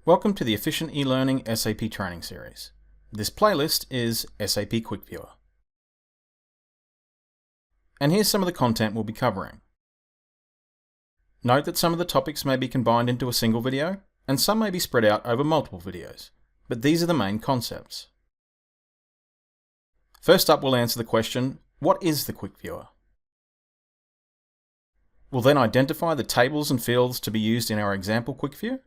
Welcome to the Efficient eLearning SAP training series. This playlist is SAP QuickViewer. And here's some of the content we'll be covering. Note that some of the topics may be combined into a single video, and some may be spread out over multiple videos, but these are the main concepts. First up, we'll answer the question, what is the QuickViewer? We'll then identify the tables and fields to be used in our example QuickView.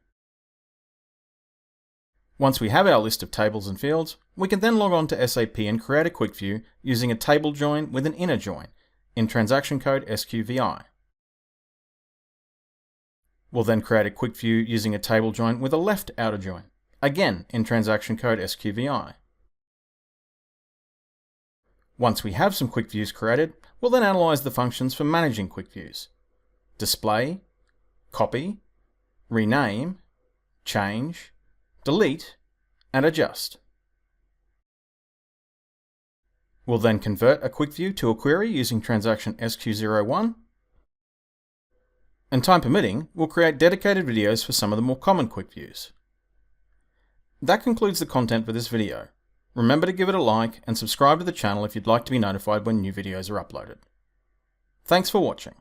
Once we have our list of tables and fields, we can then log on to SAP and create a QuickView using a table join with an inner join in transaction code SQVI. We'll then create a QuickView using a table join with a left outer join, again in transaction code SQVI. Once we have some QuickViews created, we'll then analyze the functions for managing QuickViews: display, copy, rename, change, delete, and adjust. We'll then convert a QuickView to a query using transaction SQ01. And time permitting, we'll create dedicated videos for some of the more common QuickViews. That concludes the content for this video. Remember to give it a like and subscribe to the channel if you'd like to be notified when new videos are uploaded. Thanks for watching.